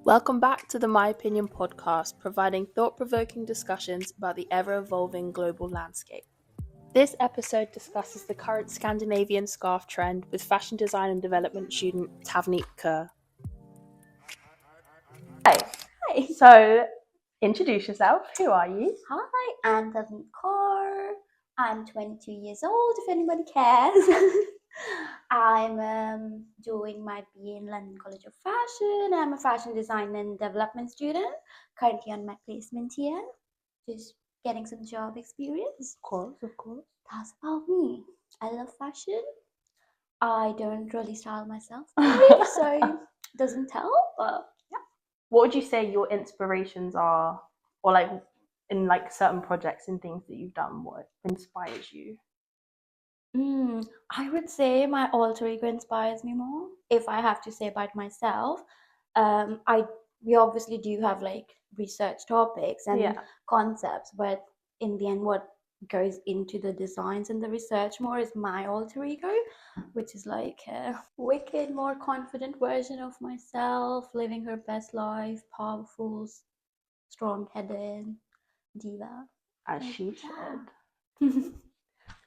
Welcome back to the My Opinion podcast, providing thought-provoking discussions about the ever-evolving global landscape. This episode discusses the current Scandinavian scarf trend with fashion design and development student Tavneet Kaur. Hi. So, introduce yourself. Who are you? Hi, I'm Tavneet Kaur. I'm 22 years old, if anybody cares. I'm doing my BA in London College of Fashion. I'm a fashion design and development student, currently on my placement here, just getting some job experience. Of course. That's about me. I love fashion. I don't really style myself, so it doesn't tell, but What would you say your inspirations are, or like in like certain projects and things that you've done? What inspires you? I would say my alter ego inspires me more. If I have to say about myself, we obviously do have like research topics and concepts, but in the end, what goes into the designs and the research more is my alter ego, which is like a wicked, more confident version of myself, living her best life, powerful, strong-headed diva. As she Yeah. should.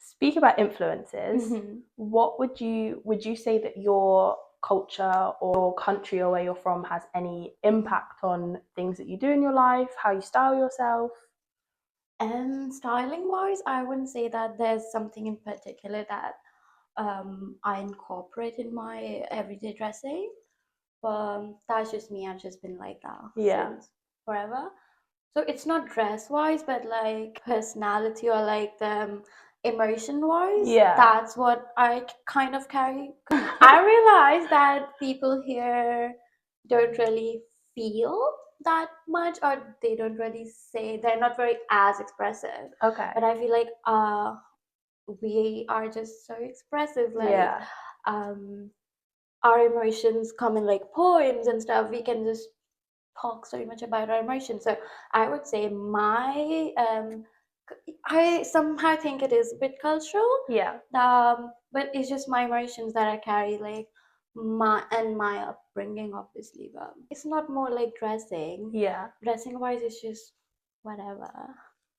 Speak about influences. What would you say that your culture or country or where you're from has any impact on things that you do in your life, how you style yourself? Styling wise, I wouldn't say that there's something in particular that I incorporate in my everyday dressing, but that's just me. I've just been like that since forever. So it's not dress wise, but like personality or like the emotion wise. That's what I kind of carry. I realize that people here don't really feel that much, or they don't really say, they're not very as expressive. Okay. But I feel like we are just so expressive. Like our emotions come in like poems and stuff. We can just talk so much about our emotions. So I would say I somehow think it is a bit cultural. But it's just my emotions that I carry, like my upbringing, obviously. But it's not more like dressing. Dressing wise, it's just whatever.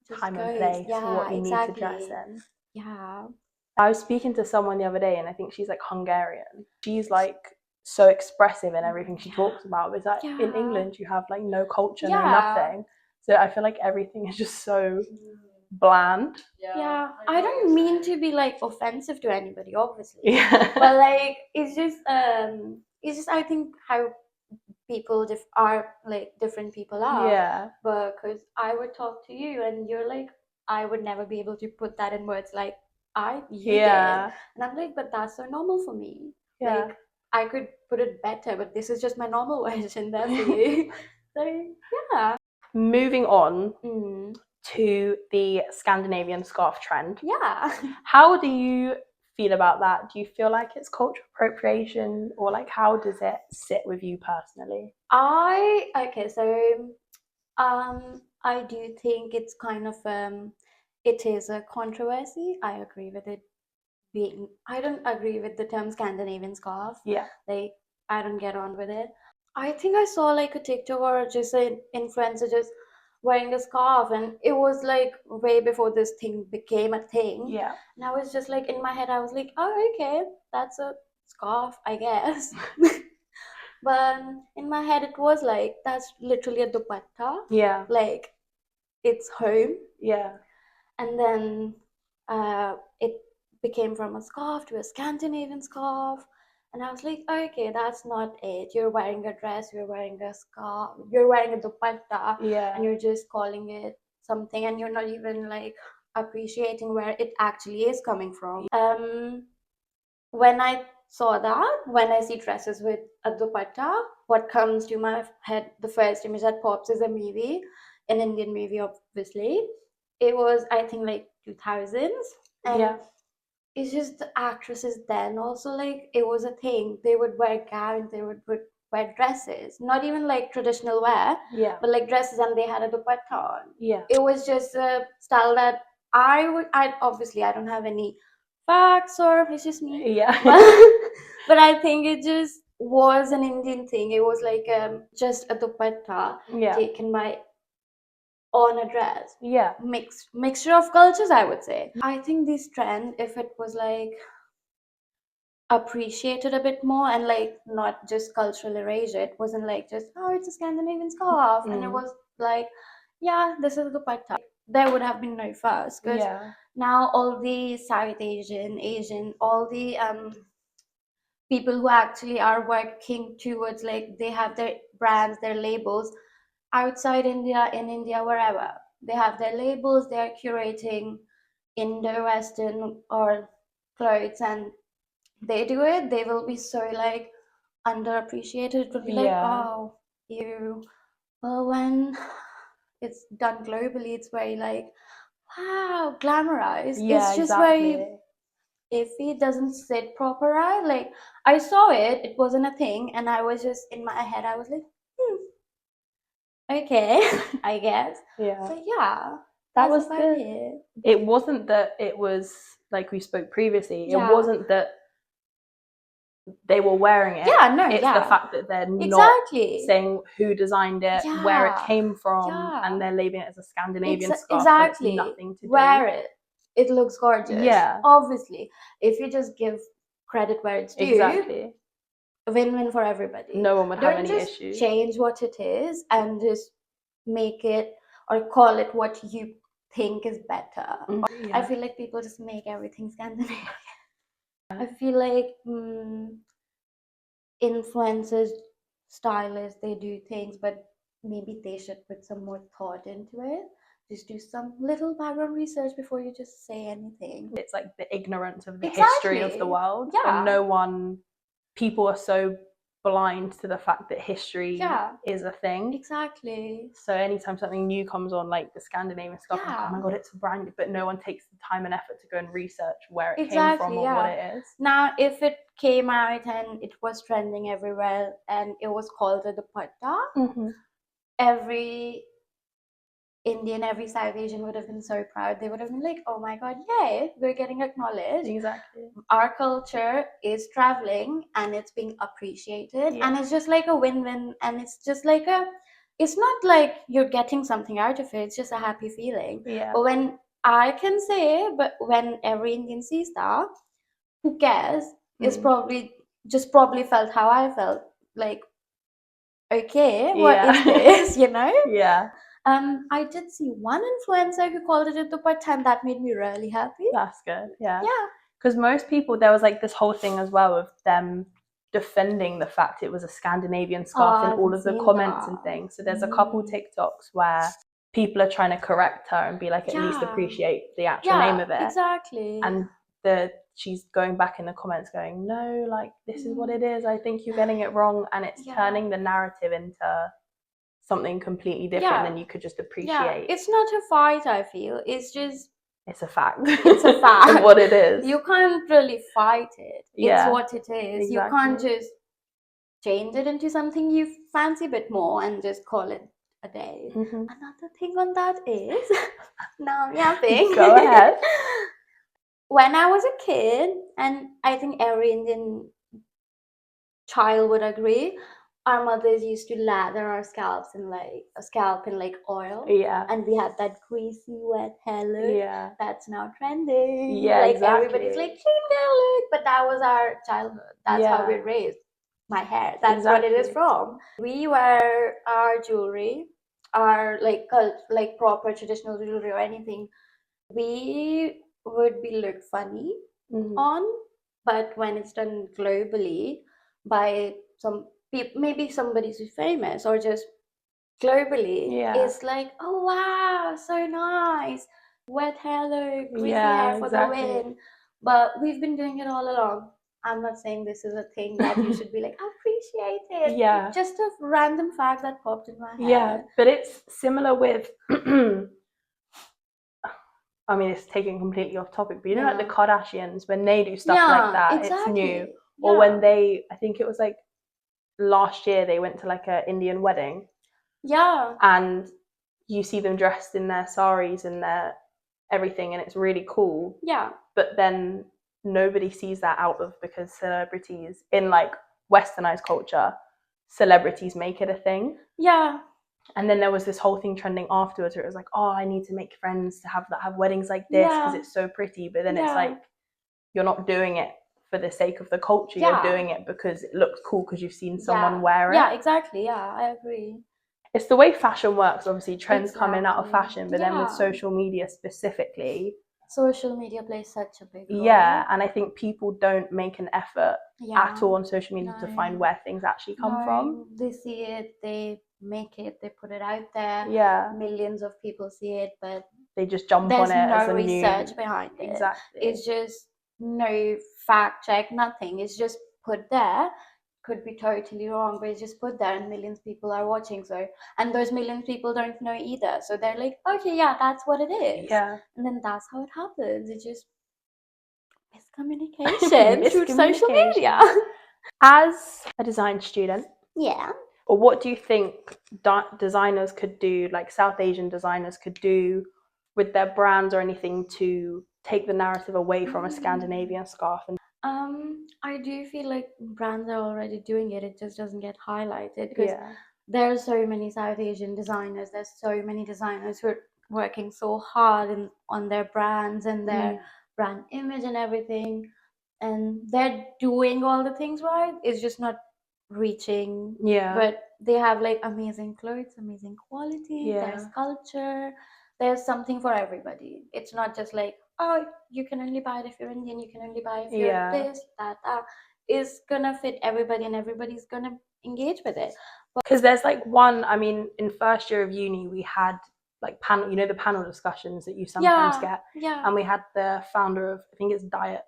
Just Time and goes. place, Yeah, what you exactly. need to dress in. Yeah. I was speaking to someone the other day, and I think she's like Hungarian. She's like so expressive in everything she talks about. But it's like in England, you have like no culture, no nothing. So I feel like everything is just so bland. Yeah, I don't mean to be like offensive to anybody, obviously. But like it's just I think how people are like different people are. Because I would talk to you and you're like, I would never be able to put that in words like you did. And I'm like, but that's so normal for me. Like I could put it better, but this is just my normal version there for you. So yeah. Moving on to the Scandinavian scarf trend. Yeah. How do you feel about that? Do you feel like it's cultural appropriation, or like how does it sit with you personally? I do think it's kind of it is a controversy. I agree with it being. I don't agree with the term Scandinavian scarf. Like I don't get on with it. I think I saw like a TikTok or just an influencer just wearing a scarf, and it was like way before this thing became a thing. And I was just like in my head, I was like, oh okay, that's a scarf, I guess. But in my head, it was like that's literally a dupatta. Like it's home. And then it became from a scarf to a Scandinavian scarf. And I was like, okay, that's not it. You're wearing a dress, you're wearing a scarf, you're wearing a dupatta, and you're just calling it something, and you're not even like appreciating where it actually is coming from. When I saw that, when I see dresses with a dupatta, what comes to my head, the first image that pops is a movie, an Indian movie, obviously. It was, I think, like 2000s. And it's just the actresses then also, like, it was a thing. They would wear gowns, they would wear dresses, not even like traditional wear, but like dresses, and they had a dupatta on. It was just a style that I obviously, I don't have any facts, or it's just me. But I think it just was an Indian thing. It was like just a dupatta taken by on a dress. Yeah. Mixture of cultures, I would say. I think this trend, if it was like appreciated a bit more and like not just cultural erasure, it wasn't like just, oh, it's a Scandinavian scarf, and it was like, yeah, this is the dupatta. There would have been no fuss, because now all the South Asian, all the people who actually are working towards, like, they have their brands, their labels outside India, in India, wherever. They have their labels, they're curating Indo-Western or clothes, and they do it, they will be so like underappreciated. It will be like, oh, you. Well, when it's done globally, it's very like, wow, glamorized. It's just very iffy, it doesn't sit proper, right? Like, I saw it, it wasn't a thing, and I was just in my head, I was like, okay, I guess. But yeah, that was the. It wasn't that it was like we spoke previously. It wasn't that they were wearing it. It's the fact that they're not saying who designed it, where it came from, and they're labeling it as a Scandinavian scarf. Exactly. Nothing to do. Wear it. It looks gorgeous. Yeah. Obviously, if you just give credit where it's due, win-win for everybody. No one would have any issues. Don't just change what it is and just make it or call it what you think is better. I feel like people just make everything Scandinavian. I feel like influencers, stylists, they do things, but maybe they should put some more thought into it. Just do some little background research before you just say anything. It's like the ignorance of the history of the world. Yeah. And people are so blind to the fact that history is a thing. Exactly. So anytime something new comes on, like the Scandinavian scarf, like, oh my god, it's a brand, but no one takes the time and effort to go and research where it came from or what it is. Now, if it came out and it was trending everywhere and it was called a dupatta, every Indian, every South Asian would have been so proud. They would have been like, oh my god, yay, we're getting acknowledged. Exactly. Our culture is traveling and it's being appreciated. And it's just like a win-win. And it's just like it's not like you're getting something out of it. It's just a happy feeling. Yeah. But when I can say, but when every Indian sees that, who cares? It's probably felt how I felt. Like, okay, what is this, you know? Yeah. I did see one influencer who called it a dupatta, and that made me really happy. That's good. Yeah. Yeah. Because most people, there was like this whole thing as well of them defending the fact it was a Scandinavian scarf in all of the comments and things. So there's a couple TikToks where people are trying to correct her and be like, at least appreciate the actual name of it. Exactly. And she's going back in the comments going, no, like, this is what it is. I think you're getting it wrong. And it's turning the narrative into something completely different than you could just appreciate. Yeah. It's not a fight, I feel. It's just... It's a fact. It's a fact. Of what it is. You can't really fight it. Yeah. It's what it is. Exactly. You can't just change it into something you fancy a bit more and just call it a day. Another thing on that is... now I'm yapping. Go ahead. When I was a kid, and I think every Indian child would agree, our mothers used to lather our scalps in like oil. Yeah. And we had that greasy wet hair look. Yeah. That's now trending. Yeah, like exactly. Everybody's like clean girl look, but that was our childhood. That's how we were raised. My hair. That's what it is from. We wear our jewelry, our like proper traditional jewelry or anything. We would be looked funny on, but when it's done globally by some people, maybe somebody who's famous or just globally, it's like, oh wow, so nice, wet hair look, greasy hair for the win. But we've been doing it all along. I'm not saying this is a thing that you should be like, appreciate it. Yeah. Just a random fact that popped in my head. Yeah, but it's similar with I mean, it's taking completely off topic, but you know, like the Kardashians, when they do stuff like that, it's new. Or when I think it was like last year, they went to like an Indian wedding. Yeah. And you see them dressed in their saris and their everything, and it's really cool. Yeah. But then nobody sees that out of, because celebrities in like westernized culture, celebrities make it a thing. Yeah. And then there was this whole thing trending afterwards where it was like, oh, I need to make friends that have weddings like this because it's so pretty. But then it's like, you're not doing it for the sake of the culture. You're doing it because it looks cool because you've seen someone wear it. Yeah, exactly. Yeah, I agree. It's the way fashion works. Obviously, trends come in out of fashion, but then with social media specifically, social media plays such a big role. Yeah, and I think people don't make an effort at all on social media to find where things actually come from. They see it, they make it, they put it out there. Yeah. Millions of people see it, but they just jump on it as a new... There's no research behind it. Exactly. It's just no fact check, nothing. It's just put there. Could be totally wrong, but it's just put there and millions of people are watching. So, and those millions of people don't know either. So they're like, okay, yeah, that's what it is. Yeah. And then that's how it happens. It's just miscommunication through social media. As a design student, yeah, or what do you think designers could do, like South Asian designers could do with their brands or anything to take the narrative away from a Scandinavian scarf? And I do feel like brands are already doing it. It just doesn't get highlighted because there are so many South Asian designers. There's so many designers who are working so hard on their brands and their brand image and everything, and they're doing all the things right. It's just not reaching. But they have like amazing clothes, amazing quality. There's culture. There's something for everybody. It's not just like, oh, you can only buy it if you're Indian, you can only buy it if you're this, that. Is gonna fit everybody and everybody's gonna engage with it. Because there's like one, I mean, in first year of uni, we had like panel, the panel discussions that you sometimes get. Yeah. And we had the founder of, I think it's Diet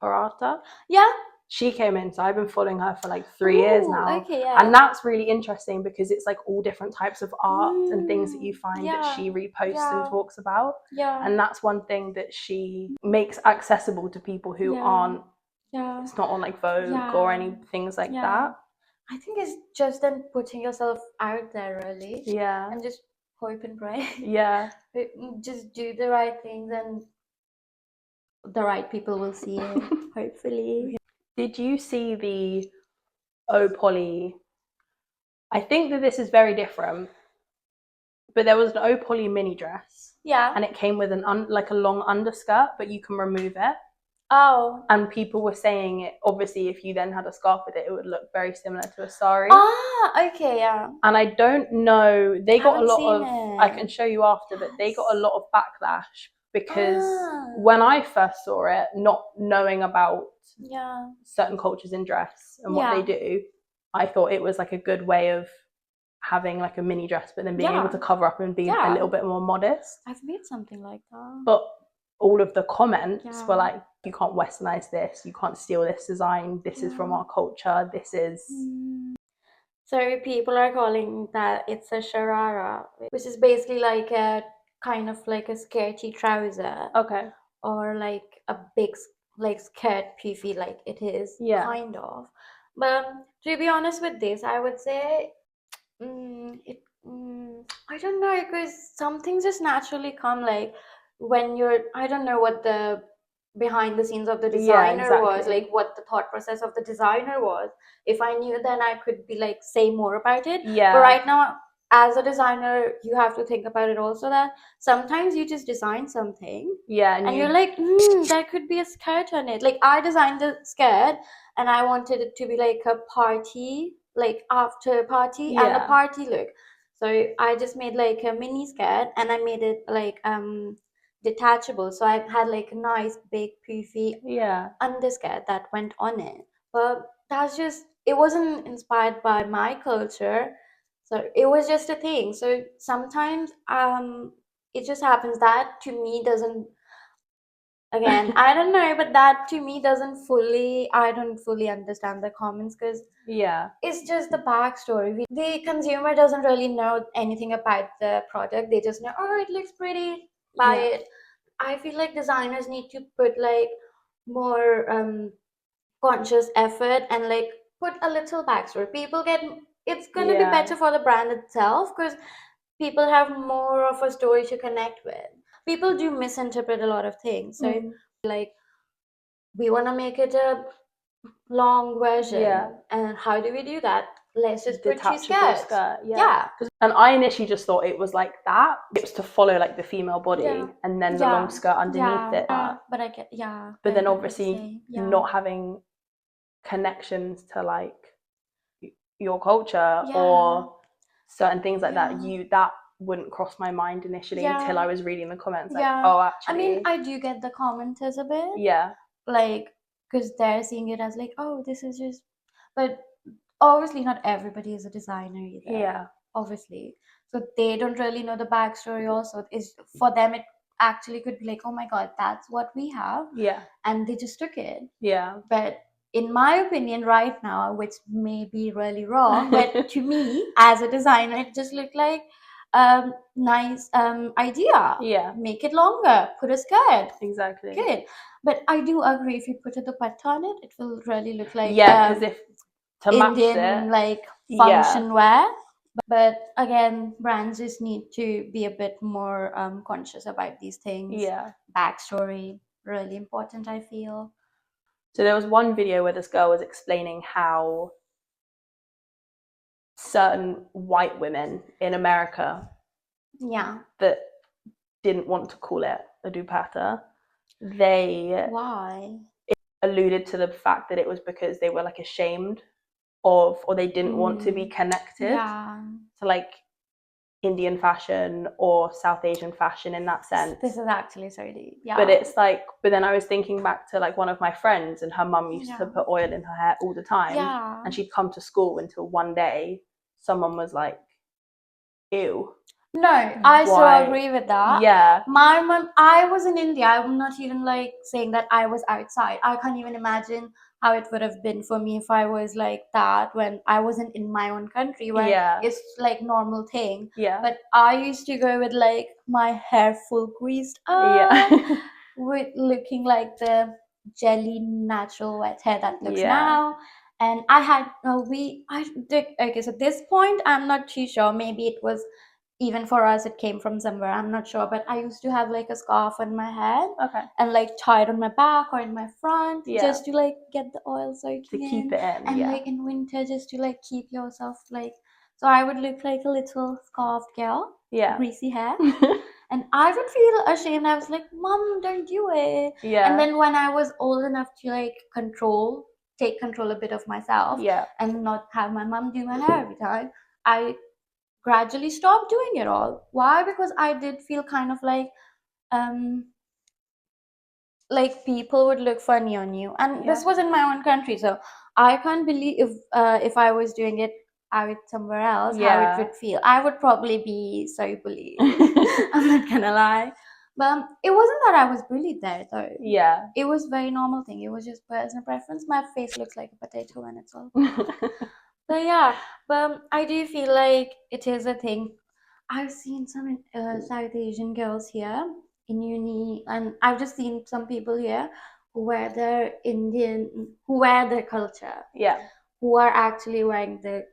Paratha. Yeah. She came in, so I've been following her for like 3 years now. Okay, and that's really interesting because it's like all different types of art and things that you find that she reposts and talks about. And that's one thing that she makes accessible to people who aren't, it's not on like Vogue or any things like that. I think it's just then putting yourself out there, really. Yeah. And just hope and pray. Yeah. Just do the right things and the right people will see it, hopefully. Did you see the O-Poly? I think that this is very different, but there was an O-Poly mini dress. Yeah. And it came with like a long underskirt, but you can remove it. Oh. And people were saying it, obviously, if you then had a scarf with it, it would look very similar to a sari. Ah, okay, yeah. And I don't know, they got a lot of, I can show you after, but they got a lot of backlash because when I first saw it, not knowing about certain cultures in dress and what they do, I thought it was like a good way of having like a mini dress, but then being able to cover up and be a little bit more modest. I've made something like that. But all of the comments were like, you can't westernize this, you can't steal this design, this is from our culture, this is... So people are calling that it's a sharara, which is basically like a kind of like a skirty trouser. Okay. Or like a big like skirt poofy, like it is kind of. But to be honest with this, I would say I don't know, because some things just naturally come like when you're, I don't know what the behind the scenes of the designer was, like what the thought process of the designer was. If I knew, then I could be like say more about it. But right now, as a designer, you have to think about it also that sometimes you just design something and you're like, there could be a skirt on it. Like I designed the skirt and I wanted it to be like a party, like after party and a party look. So I just made like a mini skirt and I made it like detachable. So I had like a nice big poofy underskirt that went on it. But that's just, it wasn't inspired by my culture. So it was just a thing. So sometimes it just happens that to me doesn't, again, I don't know, but that to me doesn't fully, I don't fully understand the comments because it's just the backstory. The consumer doesn't really know anything about the product. They just know, oh, it looks pretty, buy it. I feel like designers need to put like more conscious effort and like put a little backstory. People get, it's going to be better for the brand itself because people have more of a story to connect with. People do misinterpret a lot of things. So like we want to make it a long version. Yeah. And how do we do that? Let's just put two Detachable skirts. skirt. Yeah. And I initially just thought it was like that. It was to follow like the female body and then the long skirt underneath it. But I get, But then obviously not having connections to like your culture or certain things like that, that wouldn't cross my mind initially until I was reading the comments. Like, oh, actually. I mean, I do get the commenters a bit. Yeah. Like, because they're seeing it as like, oh, this is just, but obviously not everybody is a designer either. Yeah. Obviously. So they don't really know the backstory also. Is for them it actually could be like, oh my god, that's what we have. Yeah. And they just took it. Yeah. But in my opinion right now, which may be really wrong, but to me as a designer, it just looked like nice idea. Yeah. Make it longer, put a skirt. Exactly. Good. But I do agree, if you put a dupatta on it, it will really look like because if to match Indian it, like function wear. But again, brands just need to be a bit more conscious about these things. Yeah. Backstory, really important, I feel. So there was one video where this girl was explaining how certain white women in America that didn't want to call it a dupatta, they alluded to the fact that it was because they were like ashamed of, or they didn't want to be connected to like Indian fashion or South Asian fashion in that sense. This is actually so deep. Yeah. But it's like, but then I was thinking back to like one of my friends, and her mum used to put oil in her hair all the time. Yeah. And she'd come to school until one day someone was like, ew. No, I so agree with that. Yeah. My mom, I was in India. I'm not even like saying that I was outside. I can't even imagine how it would have been for me if I was like that when I wasn't in my own country where it's like normal thing. Yeah. But I used to go with like my hair full greased up, with looking like the jelly natural wet hair that looks now. And I had okay, so this point I'm not too sure. Maybe it was even for us it came from somewhere, I'm not sure, but I used to have like a scarf on my head and like tie it on my back or in my front just to like get the oil soaking to keep it in, and like in winter just to like keep yourself like, so I would look like a little scarfed girl, greasy hair. And I would feel ashamed. I was like, Mom, don't do it. And then when I was old enough to like take control a bit of myself and not have my mom do my hair every time, I gradually stopped doing it all. Why? Because I did feel kind of like people would look funny on you, and this was in my own country, so I can't believe if I was doing it out somewhere else how it would feel. I would probably be so bullied. I'm not gonna lie. But it wasn't that I was bullied there though. Yeah. It was a very normal thing. It was just personal preference. My face looks like a potato and it's all. But yeah, but I do feel like it is a thing. I've seen some South Asian girls here in uni, and I've just seen some people here who wear their who wear their culture. Yeah. Who are actually wearing the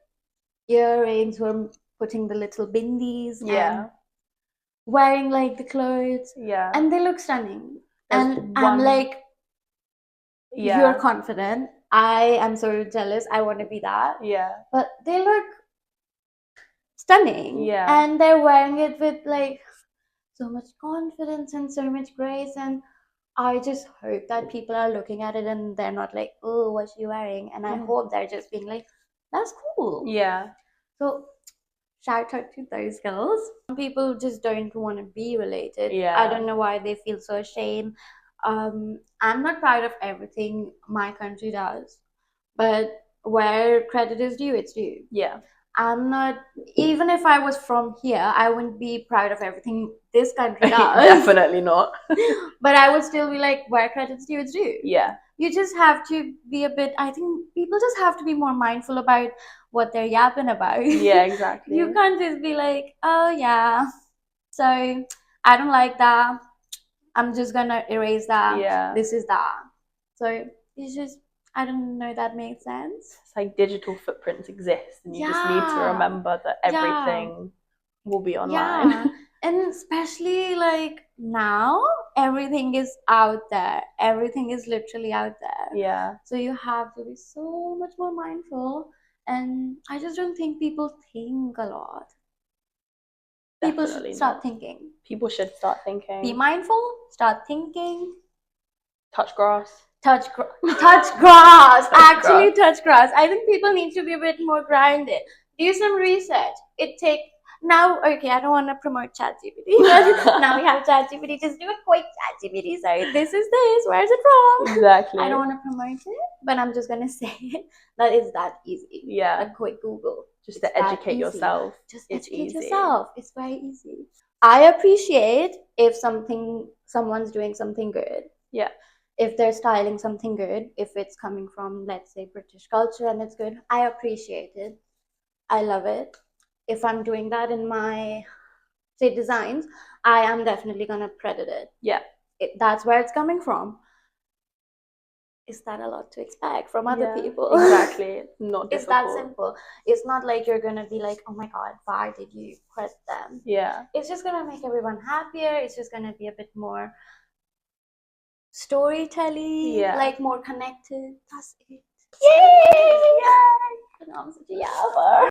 earrings, who are putting the little bindis. And wearing like the clothes. Yeah. And they look stunning. I'm like, you're confident. I am so jealous. I want to be that. Yeah. But they look stunning. Yeah. And they're wearing it with like so much confidence and so much grace. And I just hope that people are looking at it and they're not like, oh, what's she wearing? And I hope they're just being like, that's cool. Yeah. So shout out to those girls. Some people just don't want to be related. Yeah. I don't know why they feel so ashamed. I'm not proud of everything my country does, but where credit is due, it's due. Yeah. I'm not, even if I was from here, I wouldn't be proud of everything this country does. Definitely not. But I would still be like, where credit's due, it's due. Yeah. You just have to be a bit, I think people just have to be more mindful about what they're yapping about. Yeah, exactly. You can't just be like, oh yeah, so I don't like that, I'm just gonna erase that. Yeah. This is that. So it's just, I don't know, that makes sense. It's like digital footprints exist, and you just need to remember that everything will be online. Yeah. And especially like now, everything is out there. Everything is literally out there. Yeah. So you have to be so much more mindful. And I just don't think people think a lot. People should start thinking. People should start thinking. Be mindful, start thinking. Touch grass. Touch grass. Actually, touch grass. I think people need to be a bit more grounded. Do some research. Now, okay, I don't want to promote ChatGPT, but now we have ChatGPT. Just do a quick ChatGPT. Sorry, this is this. Where is it from? Exactly. I don't want to promote it, but I'm just gonna say that it's that easy. Yeah. A quick Google. Just to educate yourself. Just educate yourself. It's very easy. I appreciate if someone's doing something good. Yeah. If they're styling something good, if it's coming from, let's say, British culture and it's good, I appreciate it. I love it. If I'm doing that in my, say, designs, I am definitely going to credit it. Yeah. That's where it's coming from. Is that a lot to expect from other people? Exactly. Not difficult. It's that simple. It's not like you're going to be like, oh my God, why did you credit them? Yeah. It's just going to make everyone happier. It's just going to be a bit more storytelling, like more connected. That's it. Yay! I'm such a yapper.